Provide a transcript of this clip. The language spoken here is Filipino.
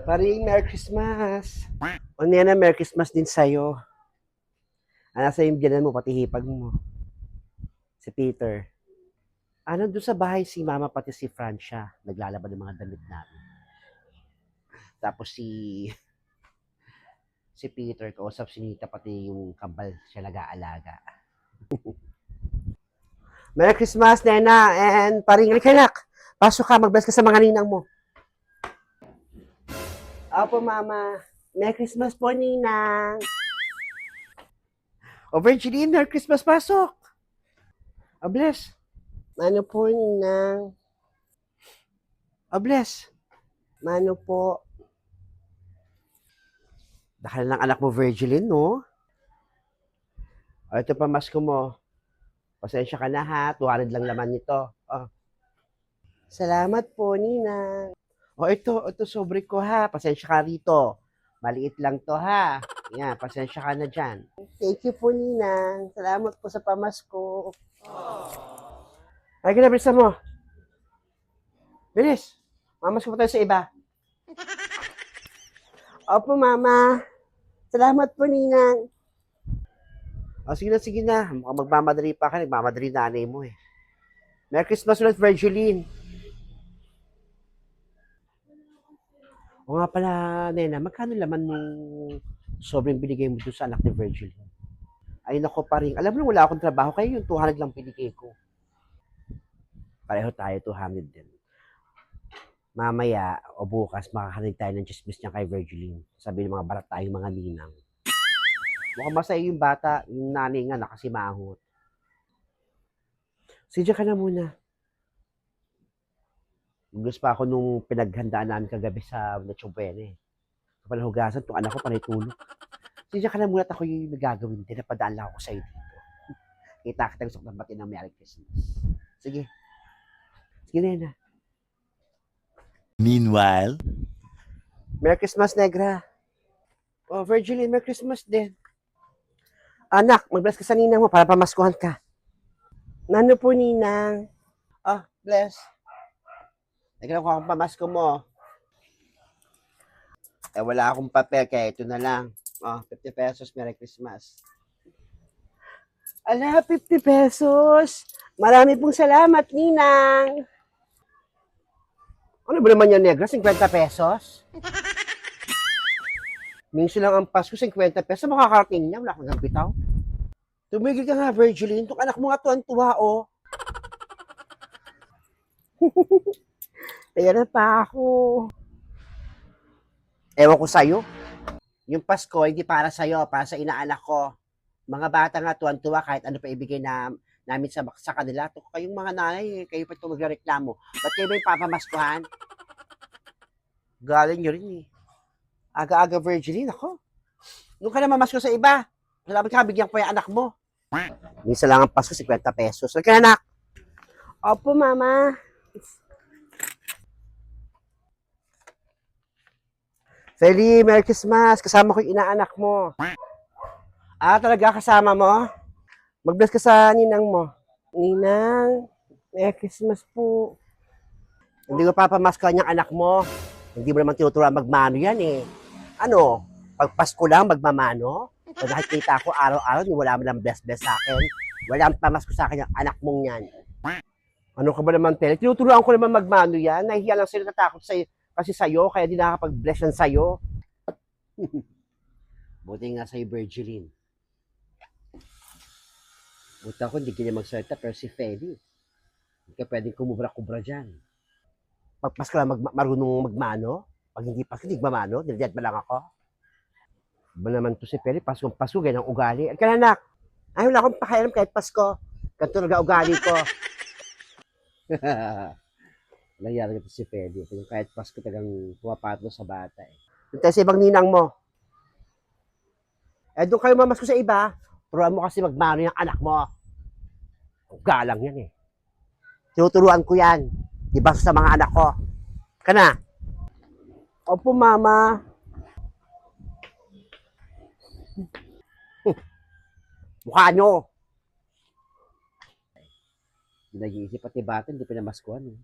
Paring Merry Christmas. O Nena, Merry Christmas din sa'yo. Nasa yung biyanan mo, pati hipag mo. Si Peter. Doon sa bahay si Mama pati si Francia. Naglalaban ng mga damit namin. Tapos si Peter, kausap si Nita, pati yung kambal siya nag-aalaga. Merry Christmas, Nena, and paring Rikanak. Pasok ka, mag-bless ka sa mga ninang mo. Opo, Mama. Merry Christmas po, Ninang. O, Virginie, Merry Christmas, pasok. O, bless. Mano po, Ninang. O, bless. Mano po. Dahil ng anak mo, Virgilin, no? O, ito pa, masko mo. Pasensya ka na, ha? 200 lang laman nito. O. Salamat po, Ninang. O, ito sobre ko, ha? Pasensya ka rito. Maliit lang to, ha? Yan, pasensya ka na dyan. Thank you po, Ninang. Salamat po sa pamasko. Ay, kinabilisan mo. Bilis. Mamasko po tayo sa iba. Opo, Mama. Salamat po, Ninang. O, sige na. Mukhang magmamadali pa ka. Nagmamadali nanay mo, eh. Merry Christmas ulit, Virgiline. O nga pala, Nena, magkano laman nung sobrang binigay mo doon sa anak ni Virgil? Ay, nako pa rin. Alam mo, wala akong trabaho, kaya yung 200 lang binigay ko. Pareho tayo, 200 din. Mamaya, o bukas, makakanig tayo ng chismis niya kay Virgiline. Sabi ng mga barat tayong mga ninang. Mukhang masaya yung bata, yung nanay nga, nakasimahot. Sige ka na muna. Gusto pa ako nung pinaghandaan namin kagabi sa Nachobuene. Kapag hugasan, itong anak ko panay tulog. Sige ka na muna at ako yung nagagawin din. Napadaan lang ako sa'yo dito. Kita kita gusto ko ng bati ng Merry Christmas. Sige. Sige, Nena. Meanwhile, Merry Christmas, Negra. Oh, Virgiline, Merry Christmas din. Anak, mag-bless ka sa ninang mo para pamaskuhan ka. Nano po, Ninang? Ah, bless. Nagkala ko akong pamasko mo. Eh, wala akong papel, kaya ito na lang. Oh, 50 pesos, Merry Christmas. Ala, 50 pesos. Marami pong salamat, Ninang. Ano ba naman yan, Negra? 50 pesos? Minsan lang ang Pasko, 50 pesos. Makakarating niya, wala kang bitaw. Tumigil ka nga, Virgiline. Itong anak mo nga tuwan-tuwa, oh. Pera pa ako. Ewan ko sa'yo. Yung Pasko, hindi para sa'yo, para sa inaanak ko. Mga bata nga tuwan-tuwa kahit ano pa ibigay namin sa kanila. To, kayong mga nanay, kayo pa ito magreklamo. Ba't kayo ba yung papamaskuhan? Galing nyo rin eh. Aga-aga Virgiline, ako. Nung ka na mamasko sa iba, salamat ka, bigyan ko yung anak mo. Minsan lang ang Pasko, 50 pesos. Huwag ka, anak. Opo, Mama. Feli, Merry Christmas. Kasama ko yung inaanak mo. Talaga kasama mo? Mag-bless ka sa ninang mo. Ninang, Merry Christmas po. Hindi ko papamaskuhan yung anak mo. Hindi mo naman tinuturuan magmano yan eh. Ano? Pag Pasko lang, magmamano? Pag nakikita ko araw-araw, wala mo lang bless-bless sa akin. Wala ang pamasko sa akin yung anak mong yan. Ano ka ba naman, Tele? Tinuturuan ko naman magmano yan. Nahihiya lang sila, natakot sa'yo. Kasi sa'yo, kaya di nakakapag-bless yan sa'yo. Buti nga sa'yo, Virgiline. Buti ako, hindi ganyan magsalita, pero si Feli, hindi ka pwedeng kumubra-kubra dyan. Pagpas ka lang marunong magmano, pag hindi pas, hindi magmamano, nilidad ba lang ako? Ba naman to si Feli, Paskong Pasko, ganyan ang ugali. At kananak, ay wala akong pakialam kahit Pasko. Ganito nag-ugali ko. Nangyari ito si Feli. Yung kahit Pasko tagang pumapato sa bata eh. Doon tayo sa ibang ninang mo. Eh doon kayo mamasko sa iba, turuan mo kasi magmano yung anak mo. Galang yan eh. Tinuturuan ko yan. Diba sa mga anak ko. Kana? Opo, Mama. Mukha nyo. Nag-iisip pati bata, hindi pinamaskuhan eh.